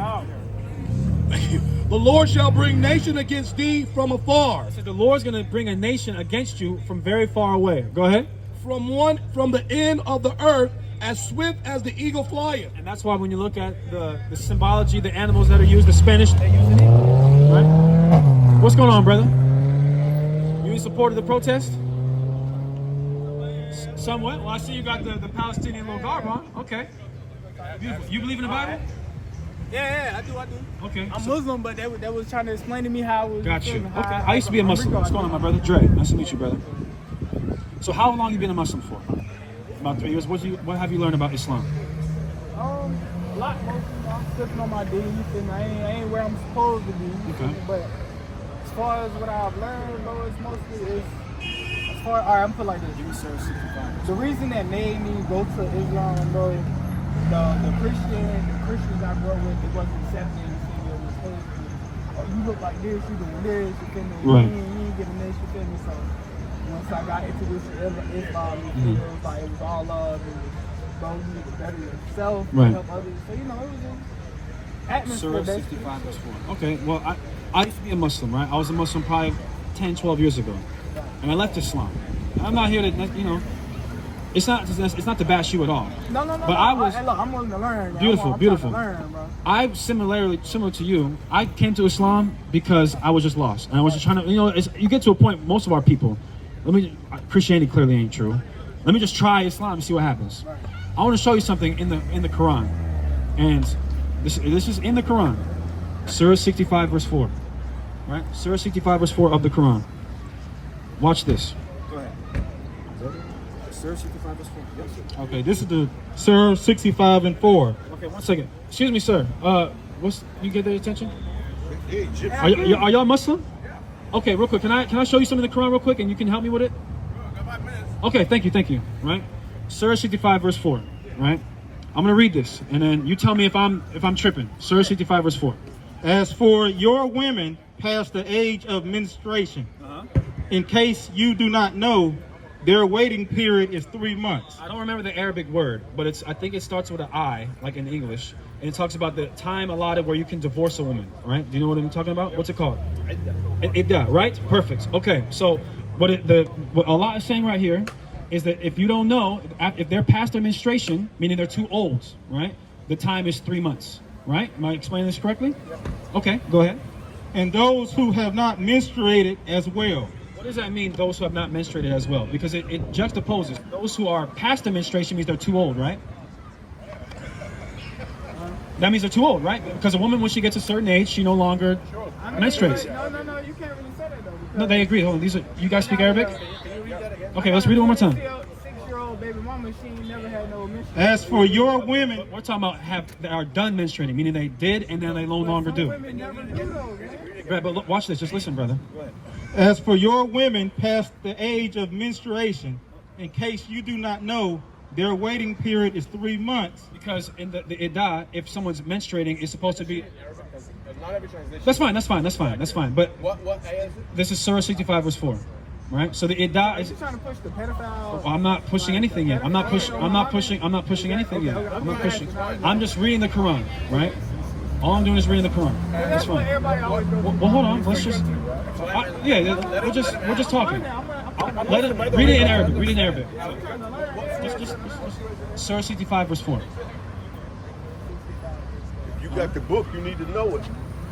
The Lord shall bring nation against thee from afar. So the Lord's going to bring a nation against you from very far away. Go ahead. From the end of the earth, as swift as the eagle flieth. And that's why when you look at the symbology, the animals that are used, the Spanish, they use an eagle. Right? What's going on, brother? You in support of the protest? Somewhat. Well, I see you got the Palestinian little garb on. Okay. Beautiful. You believe in the Bible? Yeah, I do. Okay. I'm Muslim, but they was trying to explain to me how it was. Got you. how- Okay. I used to be a Muslim. What's going on, my brother? Dre. Nice to meet you, brother. So how long you been a Muslim for? About 3 years. What have you learned about Islam? A lot, mostly. I'm slipping on my D. You feel me? I ain't where I'm supposed to be. Okay. But as far as what I've learned, bro, it's mostly as far. All right, I'm put like this. The reason that made me go to Islam, bro, the Christians I grew up with, it wasn't accepting. It was hate. Oh, you look like this, you doing this, you feel me? Right. You ain't getting this, you feel me? So once I got introduced to Islam, you feel me? It was like it was all love and bro, you need to better yourself, Right. help others. So you know, it was an atmosphere. Surah basically. 65 verse 4. Okay, well, I used to be a Muslim, right? I was a Muslim probably 10, 12 years ago. And I left Islam. I'm not here to, you know, it's not to bash you at all. No. But I was Hey, look, I'm willing to learn. Bro. beautiful, I'm beautiful. trying to learn, bro. I similar to you. I came to Islam because I was just lost, and I was just trying to, you know, you get to a point. Most of our people, Christianity clearly ain't true. Let me just try Islam and see what happens. Right. I want to show you something in the Quran, and this is in the Quran, Surah 65 verse 4, right? Surah 65 verse 4 of the Quran. Watch this. Go ahead. Surah 65 verse 4. Okay, this is the Surah 65 and 4. Okay, 1 second. Excuse me, sir. You get their attention? Are y'all Muslim? Okay, real quick. Can I show you something in the Quran real quick, and you can help me with it? Okay, thank you. Right, Surah 65 verse 4. Right, I'm gonna read this, and then you tell me if I'm tripping. Surah 65 verse 4. As for your women past the age of menstruation, in case you do not know, their waiting period is 3 months. I don't remember the Arabic word, but I think it starts with an I, like in English, and it talks about the time allotted where you can divorce a woman. Right? Do you know what I'm talking about? What's it called? Iddah. Right? Perfect. Okay. So what Allah is saying right here is that if you don't know, if they're past their menstruation, meaning they're too old, right? The time is 3 months. Right? Am I explaining this correctly? Okay. Go ahead. And those who have not menstruated as well. What does that mean, those who have not menstruated as well? Because it juxtaposes. Those who are past the menstruation means they're too old, right? That means they're too old, right? Because a woman, when she gets a certain age, she no longer menstruates. No, you can't really say that though. No, they agree. Hold on. You guys speak Arabic? Okay, let's read it one more time. 6-year-old baby mama, she ain't never had no menstruation. As for your women, We're talking about that are done menstruating, meaning they did and then they no longer do. Women never do those, man. Right, but look, watch this. Just listen, brother. as for your women past the age of menstruation, in case you do not know, their waiting period is 3 months. Because in the Idah, if someone's menstruating, it's supposed to be. Not every translation. That's fine. But What ayah is it? this is Surah 65 verse 4, right? So the Idah is. You trying to push the pedophile? I'm not pushing anything yet. I'm not pushing anything yet. I'm not pushing. I'm just reading the Quran, right? All I'm doing is reading the Quran. That's what fine. everybody always goes. Well, hold on. Let's just. We're just talking. Let it, read it in Arabic. Read it in Arabic. Just Surah 65 verse 4. You got the book, you need to know it.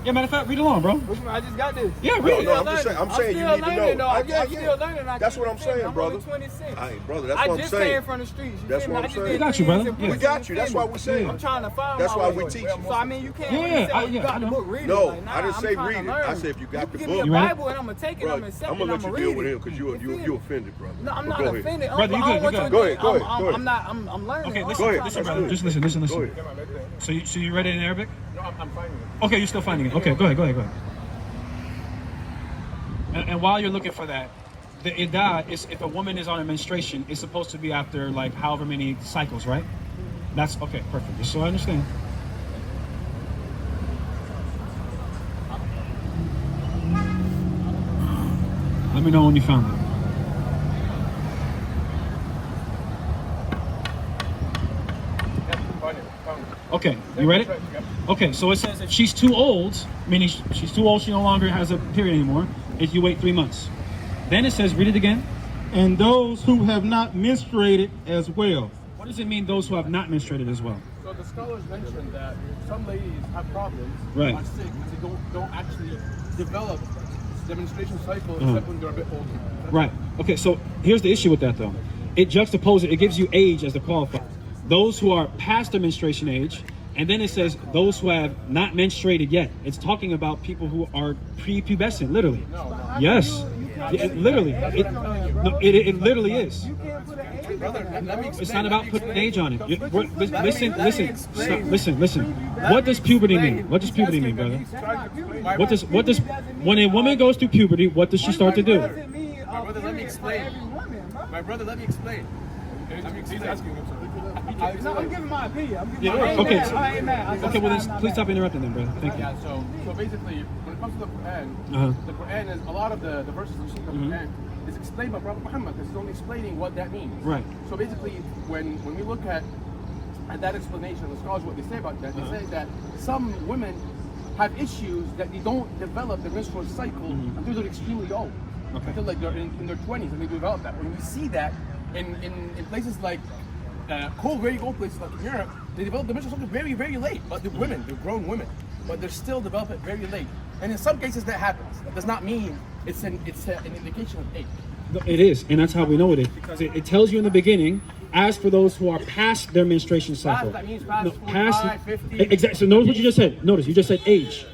Yeah, matter of fact, read along, bro. I just got this. Yeah, read it. No, I'm saying you need to know. I'm still learning. That's what I'm saying, brother. I'm only 26. Brother, that's I what I'm just saying. came from the streets. You That's feel me? what I'm I just saying. did We got you, brother. things and Yeah. We got you. That's why we're saying. I'm trying to find That's my why way. we teach. So I mean, you can't Yeah, really say, I oh, you got the know. book, read it. No, Like, nah, I didn't I'm say trying read to it. learn. I said if you got the give me book. a You ready? Bible and I'm gonna take it. I'm Bro, gonna accept I'm it. gonna I'm let you gonna deal read with it. him because you offended, brother. No, I'm But not go ahead. offended. Brother, you good, you good. Go ahead. I'm learning. Okay, I'm listen, Go ahead. listen, That's brother. good. Just listen. Go ahead. So you read it in Arabic? No, I'm finding it. Okay, you're still finding it. Okay, go ahead. And while you're looking for that, the Idah is if a woman is on a menstruation, it's supposed to be after like however many cycles, right? That's okay, perfect. Just so I understand. Let me know when you found it. Find it. Okay, you read it? Okay, so it says if she's too old, meaning she's too old, she no longer has a period anymore, if you wait 3 months. Then it says, read it again. And those who have not menstruated as well. What does it mean, those who have not menstruated as well? So the scholars mentioned that some ladies have problems, Right. are sick, because they don't actually develop the menstruation cycle Uh-huh. except when they're a bit older. Right. Okay, so here's the issue with that, though. It juxtaposes, it gives you age as the qualifier. Those who are past the menstruation age, and then it says those who have not menstruated yet. It's talking about people who are prepubescent, literally. Yes. It literally. It literally is. You can't put an age Brother, on that. let me explain. It's not about putting an age on it. Listen. Let me explain. Listen. What does puberty mean? What does puberty mean, brother? What does when a woman goes through puberty, what does she start to do? Doesn't mean My brother, let me explain. every woman, bro. My brother, let me explain. He's asking him. No, I'm giving my opinion. I'm giving Yeah, my okay, opinion. I ain't mad. Okay, well then please stop interrupting them, brother. Thank you. Yeah, so basically, when it comes to the Quran, Uh-huh. the Quran is a lot of the verses you see in the Quran is explained by Prophet Muhammad because he's only explaining what that means. Right. So basically, when we look at that explanation, the scholars what they say about that, they say that some women have issues that they don't develop the menstrual cycle until they're extremely old. Okay. Until like they're in their 20s and they develop that. When we see that in places like cold, very cold places like in Europe, they develop the menstrual cycle very, very late. But the women, they're grown women, but they still develop it very late. And in some cases that happens. That does not mean it's an indication of age. No, it is, and that's how we know it is. Because it tells you in the beginning, as for those who are past their menstruation cycle. That means past 45, 50. Exactly. So notice what you just said. Notice you just said age.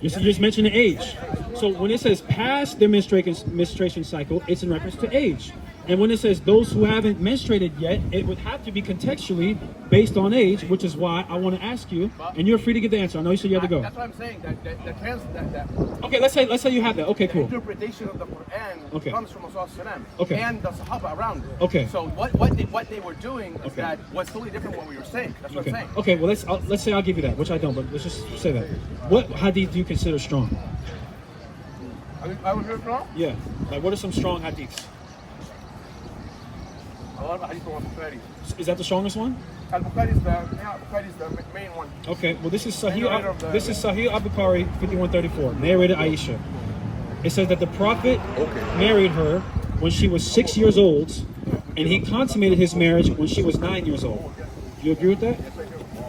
You just mentioned the age. So when it says past their menstruation cycle, it's in reference to age. And when it says those who haven't menstruated yet, it would have to be contextually based on age, which is why I want to ask you, and you're free to give the answer. I know you said you have to go. That's what I'm saying. That Okay, let's say you have that. Okay, cool. interpretation of the Quran comes from Rasul Okay. and the Sahaba around it. Okay. So what they were doing is that was totally different from what we were saying. That's what I'm saying. Okay. Well, let's say I'll give you that, which I don't, but let's just say that. What hadith do you consider strong? I was heard wrong. Yeah. Like, what are some strong hadiths? A lot of hadith from Bukhari. Is that the strongest one? Bukhari is the main one. Okay. Well, this is Sahih. Narrator of the- This is Sahih Al-Bukhari 5134, narrated Aisha. It says that the Prophet married her when she was 6 years old, and he consummated his marriage when she was 9 years old. Do you agree with that?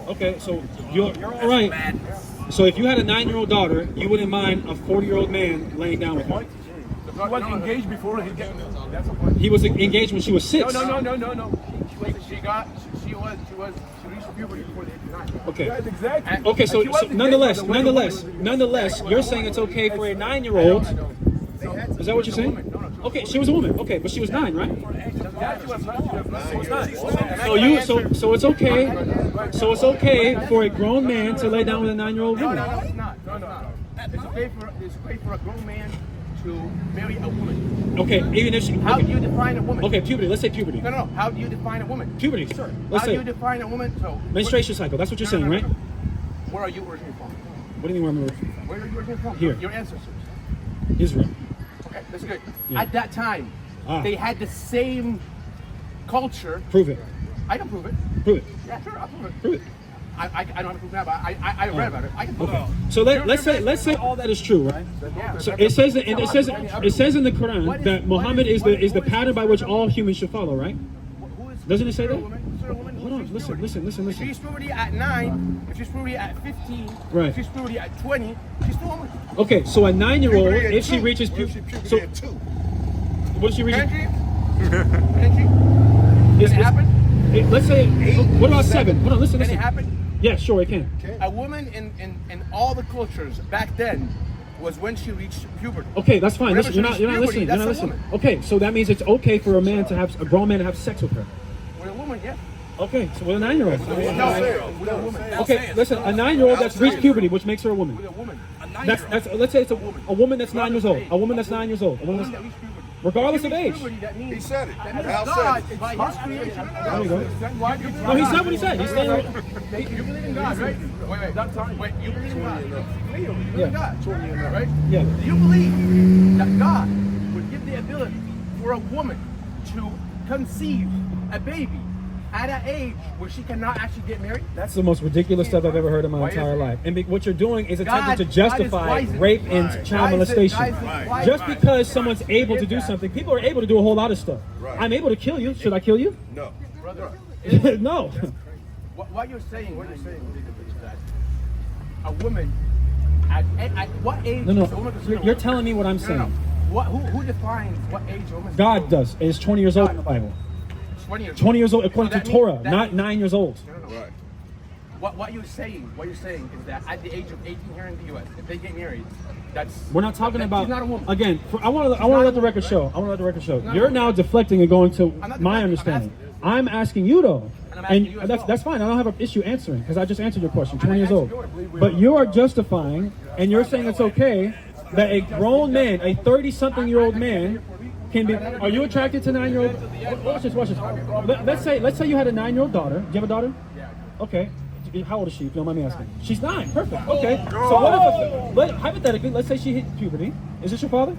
Okay. So you're all right. So if you had a 9-year-old daughter, you wouldn't mind a 40-year-old man laying down with her. He was engaged before he got. That's the point. He was engaged when she was 6. No. She reached puberty before the age of 9. Okay. That's exactly. Okay, so nonetheless, you're saying it's okay for a 9-year-old. Is that what you're saying? Okay, she was a woman. Okay, but she was 9, right? So it's okay. So it's okay for a grown man to lay down with a 9-year-old woman. No, it's not. It's okay for a grown man to marry a woman? Okay, even if she. How Okay, do you define a woman? okay, puberty. Let's say puberty. No. How do you define a woman? Puberty. Sir. Let's How say do you define a woman? So menstruation cycle. That's what you're saying, right? Where are you originally from? What do you mean? Where are you originally from? Here. Your ancestors. Israel. Okay, that's good. Yeah. At that time, Ah. they had the same culture. Prove it. I can prove it. Prove it. Yeah, sure, I'll prove it. Prove it. I don't have to prove that, but I read about it. I can prove it. So let's say all that is true, right? Yeah. So it says in the Quran that Muhammad is the pattern by which all humans should follow, right? Who is Doesn't it say that? Hold on, listen. If she's puberty at 9, if she's puberty at 15, Right. if she's puberty at 20, she's still a woman. Okay, so a 9-year-old, Puberty at if she two. reaches What if she puberty, puberty so at 2? what if she reaches? Can she? Is- Can it is- happen? Let's say, what about 7? Hold on, listen. Can it happen? Yeah, sure, it can. A woman in all the cultures back then was when she reached puberty. Okay, that's fine. Whenever Listen, you're not she reached listening. puberty, You're not that's a listening. woman. Okay, so that means it's okay for a grown man to have sex with her. With a woman, yeah. Okay, so with a 9-year-old. No, with a woman. Okay, listen, a 9-year-old that's reached puberty, which makes her a woman. With a woman. That's let's say it's a woman that's 9 years old. A woman that's 9 years old. A woman That that's, reached puberty. regardless of If she age. reached puberty, that means He said it. that means Al God, said it. by His creation. There you go. Why do you No, he said what he said. He's saying. You believe in God, right? Wait. That time. Wait, you believe in God? You believe in Yeah. God, right? Yeah. Do you believe that God would give the ability for a woman to conceive a baby at an age where she cannot actually get married? That's the most ridiculous stuff I've ever heard in my Why is entire it? life. And what you're doing is attempting God- to God is justify wise. rape and Right. child Why is it- molestation. why is it- why- Just because someone's able to do something, people are able to do a whole lot of stuff. Right. I'm able to kill you. Should I kill you? No. Brother, No. what you're saying is that a woman at what age No, is a woman considered a You're woman? telling me what I'm No. saying. Who defines what age a woman? God does. It's 20 years old in the Bible. 20 years. 20 years old according So to that Torah, means- that not means- 9 years old. Right. What you're saying is that at the age of 18 here in the U.S., if they get married, that's We're not talking that- about She's not a woman. again. I want to not let a the record woman, show. right? I want to let the record show. not a You're woman. now deflecting and going to I'm not my deflecting, I'm understanding. asking. I'm asking you though, And I'm asking you as well. that's fine. I don't have an issue answering because I just answered your question. 20 years answered old, yours. but you are justifying and you're saying it's okay that a grown man, a 30-something-year-old man, can be. Are you attracted to 9-year-old? Watch this. Watch this. Let's say you had a 9-year-old daughter. Do you have a daughter? Yeah. Okay. How old is she, if you don't mind me asking? She's 9. Perfect. Okay. So what if, hypothetically, let's say she hit puberty. Is this your father?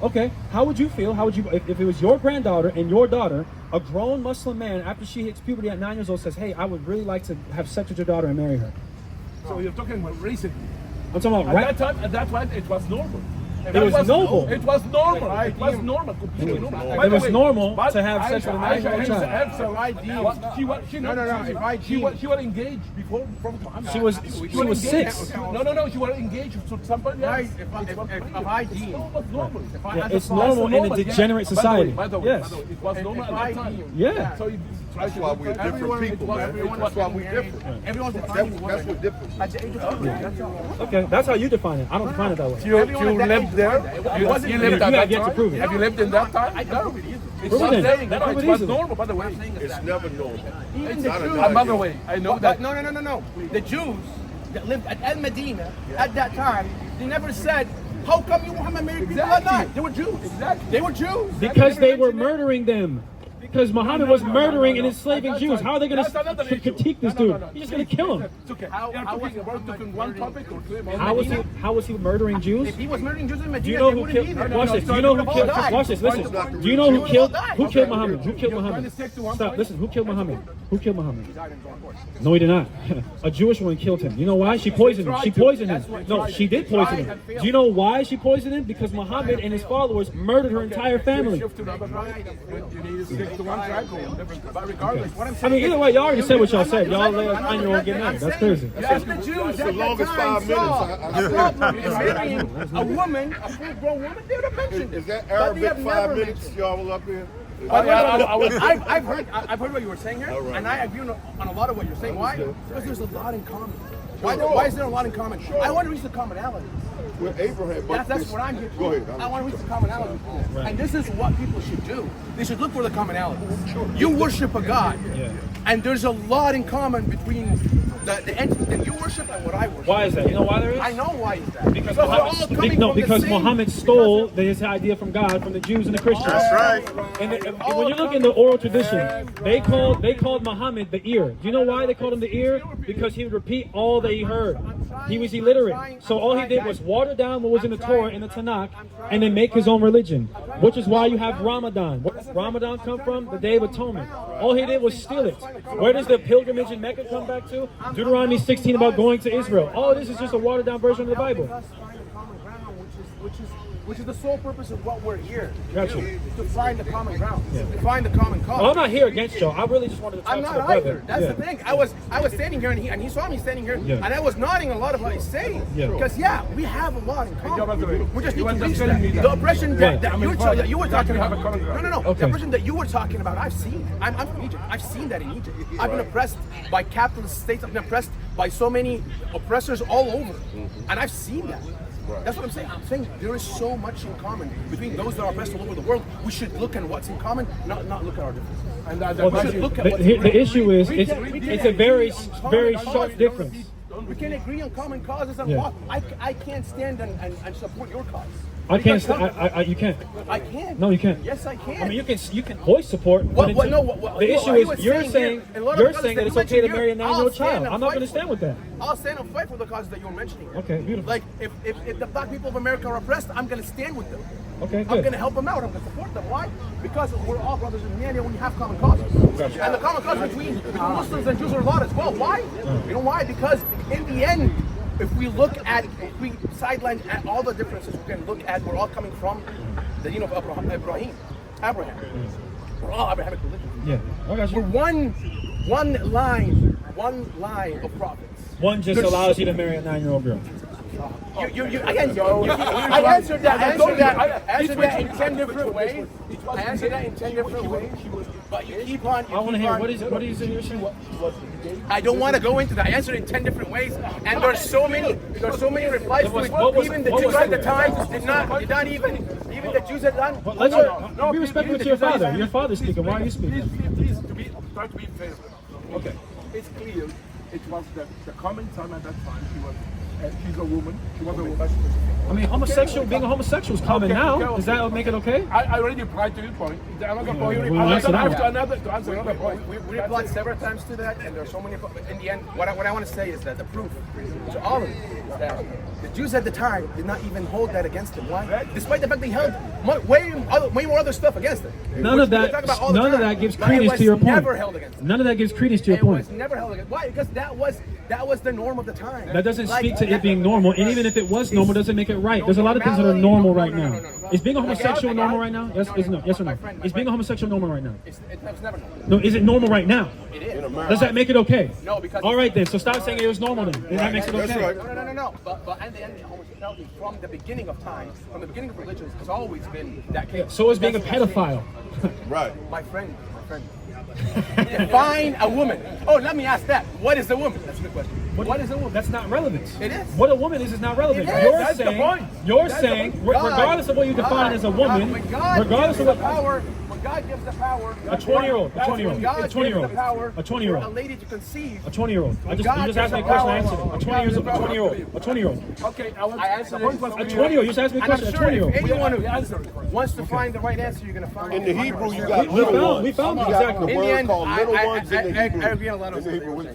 Okay. How would you feel? How would you, if it was your granddaughter and your daughter, a grown Muslim man, after she hits puberty at 9 years old, says, hey, I would really like to have sex with your daughter and marry her? So you're talking about recently. I'm talking about At that time, it was normal. It was noble. It was normal. It was normal. Completely normal. By It the was way, normal but to have sex with a 9-year-old child. She was engaged before from Muhammad. She was engaged. 6. No. She was engaged to somebody else. Right, if I deem, Normal. Yeah, it's normal in a degenerate society. By the way, Yes. it was normal at that time. Yeah. So you try That's to why we're different people, man. That's why we're different. everyone's That's defining what women different. at the age of puberty. That's all. Okay. That's how you define it. I don't define it that way. You Everyone at that lived age there? was- You wasn't lived You at that have yet to time? prove it. Have you lived in that time? I can No. prove it easily. It's Prove it not then. saying that Prove it it was easily. normal, by the way. It's never normal. Even It's the not a Jews. dog By the game. way, I know But that. no. The Jews that lived at El Medina at that time, they never said, how come you Muhammad married people at night? They were Jews. Exactly. They were Jews. Because they were mentioned it. murdering them. Because Muhammad was murdering and enslaving That's Jews. right. How are they going That's another to issue. critique this No, dude? no. He's just going to kill him. It's okay. How- You're how was talking about Muhammad one murdering- topic or three more. How was he murdering Jews? If he was murdering Jews in Do Medina, you know they who wouldn't killed? be there. Watch this. Do you They know would who have killed? all died. Watch this. Listen. Not Do you know They who would killed? all die. Who killed Muhammad? Who killed Trying to Muhammad? stick to one Stop. point. Listen. Who killed Muhammad? Who killed Muhammad? No, he did not. A Jewish woman killed him. You know why? She poisoned him. She poisoned him. No, she did poison him. Do you know why she poisoned him? Because Muhammad and his followers murdered her entire family. Shift to another tribe. You need to stick to one tribe. But regardless, what I'm I mean, either way, y'all already said what y'all said. Y'all let a 9-year-old get married. That's crazy. If the Jews the at longest that time 5 minutes. saw I a problem in marrying a woman, a full-grown woman, they would have mentioned it. Is that But they Arabic have 5 never minutes mentioned y'all was up here? I've heard what you were saying here, All right. and I agree on a lot of what you're saying. Why? Because there's a lot in common. Why is there a lot in common? I want to reach the commonality. With Abraham. but That's this- what I'm here Go for. ahead. I want to reach the commonality. And this is what people should do. They should look for the commonality. You worship a God, and there's a lot in common between the entity that you worship and what I worship. Why is that? You know why there is? I know why is that. Because we're all coming from the because same- Muhammad stole his idea from God from the Jews and the Christians. That's right. And when you look in the oral tradition, they called Muhammad the ear. Do you know why they called him the ear? Because he would repeat all that he heard. He was illiterate. So all he did was water down what was in the Torah and the Tanakh and then make his own religion. Which is why you have Ramadan. Where does Ramadan come from? The Day of Atonement. All he did was steal it. Where does the pilgrimage in Mecca come back to? Deuteronomy 16 about going to Israel. All this is just a watered down version of the Bible. Which is the sole purpose of what we're here. Got you. To find the common ground. To find the common cause. Well, I'm not here against y'all. I really just wanted to talk I'm to not the brother. either. That's the thing. I was standing here and he saw me standing here and I was nodding a lot of what he's saying. Because we have a lot in common. We just need to reach that. The oppression that you were talking about. No. Okay. The oppression that you were talking about, I've seen. I'm from Egypt. I've seen that in Egypt. I've been oppressed by capitalist states. I've been oppressed by so many oppressors all over. And I've seen that. That's what I'm saying. I'm saying there is so much in common between those that are oppressed all over the world. We should look at what's in common, not look at our differences. And we should look at what's the issue is it's a very sharp difference. We can agree on common causes and walk. I can't stand and support your cause. I can't. You can't. I can. No, you can't. Yes, I can. I mean, you can voice support. But the issue is you're saying that it's okay to marry a 9-year-old child. I'm not going to stand with that. I'll stand and fight for the causes that you're mentioning. Okay, beautiful. Like if the black people of America are oppressed, I'm going to stand with them. Okay, good. I'm going to help them out. I'm going to support them. Why? Because we're all brothers in humanity and we have common causes. And the common cause between Muslims and Jews are a lot as well. Why? You know why? Because in the end, if we sideline at all the differences, we can look at we're all coming from the deen of Abraham. We're all Abrahamic religion. Yeah, I got you. We're one line of prophets. One just allows you to marry a 9-year-old girl. I answered that in 10 different ways. I answered that in 10 different ways. But you keep on. I want to hear what is your issue? I don't want to go into that. I answered in 10 different ways, and there's so many replies to it. Even the Jews at the time did not even the Jews at the time. Be respectful to your father. Your father's speaking. Why are you speaking? Please, try to be fair. Okay, it's clear. It was the common time at that time. She's a woman. She was a woman. I mean, being a homosexual is common now. Does that make it okay? I already replied to your point. Another point. Yeah, well, to answer another point. We replied several times to that, and there's so many. In the end, what I want to say is that the proof to all of it is that the Jews at the time did not even hold that against them. Why? Despite the fact they held way more other stuff against them. None of that gives credence to your point. Never held against them. None of that gives credence to your point. It was never held against. Why? Because that was the norm of the time. That doesn't speak to it being normal, and even if it was normal, doesn't make it right. There's a lot of things that are normal right now. Is being a homosexual normal right now? Yes or no? Is being a homosexual normal right now? It's never normal. No, is it normal right now? It is. Does that make it okay? No, because all right then. So stop saying it was normal then. And that makes it okay. No. But at the end, homosexuality from the beginning of time, from the beginning of religions, has always been that case. So is being a pedophile. Right. My friend. Define a woman. Oh, let me ask that. What is a woman? That's a good question. What is a woman? That's not relevant. It is. What a woman is not relevant. It is. That's the point. You're saying, regardless of what you define as a woman, regardless of what power, when God gives the power, a 20-year-old, a 20-year-old, God a 20-year-old, gives the power a 20-year-old, for a lady to conceive. a 20-year-old. You just asked me a question. I answered it. A 20-year-old. Okay, I answered it. A 20-year-old. You just asked me a question. A 20-year-old. Anyone who wants to find the right answer, you're going to find In it. the Hebrew, you got little ones. We found You it, got exactly. the In the word end, called little ones in the I Hebrew. agree on a lot of In the what Hebrew. you're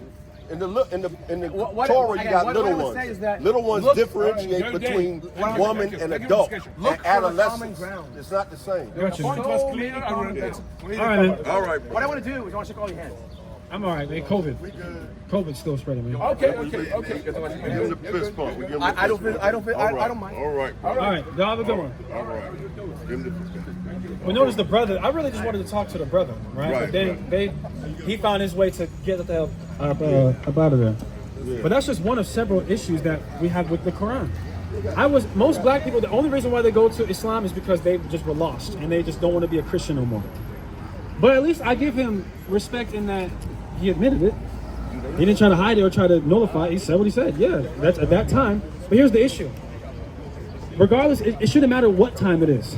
In the What- Torah, you got what little I would ones. say is that- Little ones Look- differentiate between woman and adult. Look And for the common adolescence. ground. It's not the same. Got you. point was clear. All right, man. All right. What I want to do is I want to shake all your hands. I'm all right, man. COVID's still spreading, man. Okay. We give him the fist pump. We give him the I don't fist feel, pump. I don't mind. All right. All right, y'all have a good one. All right. Give him the fist pump. We noticed the brother. I really just wanted to talk to the brother, right? But then he found his way to get the hell up out of there. But that's just one of several issues that we have with the Quran. Most black people, the only reason why they go to Islam is because they just were lost and they just don't want to be a Christian no more. But at least I give him respect in that he admitted it. He didn't try to hide it or try to nullify it. He said what he said. Yeah, that's at that time. But here's the issue. Regardless, it shouldn't matter what time it is.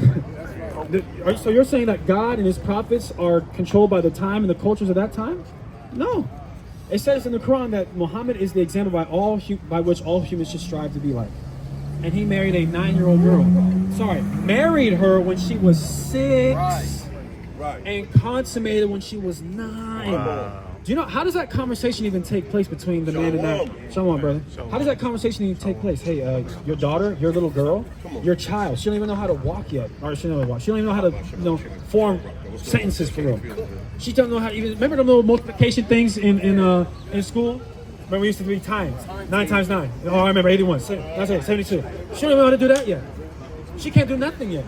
So you're saying that God and his prophets are controlled by the time and the cultures of that time? No. It says in the Quran that Muhammad is the example by which all humans should strive to be like. And he married a 9-year-old girl. Sorry, married her when she was 6. Right. And consummated when she was 9. Wow. Do you know, how does that conversation even take place between the man and that? Shalom, brother. How does that conversation even take place? Hey, your daughter, your little girl, your child, she don't even know how to walk yet. Or she don't even walk. She don't even know how to, form sentences for real. She don't know how to even, remember the little multiplication things in school? Remember we used to do times. 9 times 9. Oh, I remember 81. That's it, 72. She don't even know how to do that yet. She can't do nothing yet.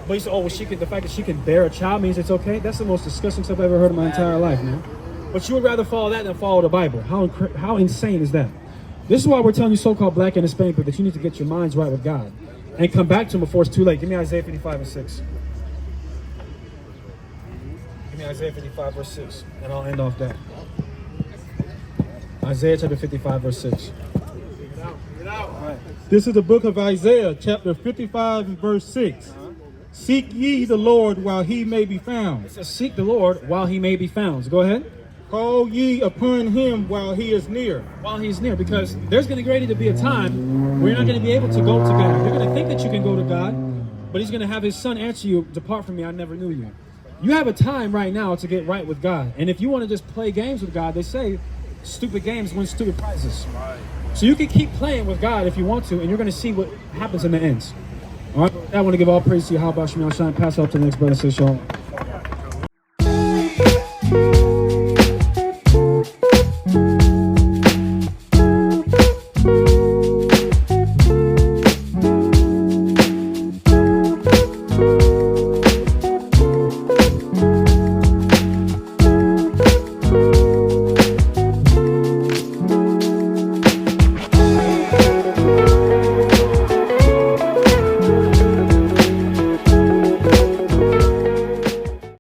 But you say, oh, well, the fact that she can bear a child means it's okay? That's the most disgusting stuff I've ever heard in my entire life, man. But you would rather follow that than follow the Bible. How insane is that? This is why we're telling you so-called black and Hispanic people that you need to get your minds right with God and come back to him before it's too late. Give me Isaiah 55 and 6. Give me Isaiah 55 verse 6, and I'll end off that. Isaiah chapter 55 verse 6. This is the book of Isaiah, chapter 55 and verse 6. Seek ye the Lord while he may be found. It says, seek the Lord while he may be found. So go ahead. Call ye upon him while he is near. While he's near, because there's going to ready to be a time where you're not going to be able to go to God. You're going to think that you can go to God, but he's going to have his son answer you, depart from me, I never knew you. You have a time right now to get right with God. And if you want to just play games with God, they say stupid games win stupid prizes. So you can keep playing with God if you want to, and you're going to see what happens in the end. All right, I want to give all praise to you. How about Shemel Shine? Pass it up to the next brother. Say shalom.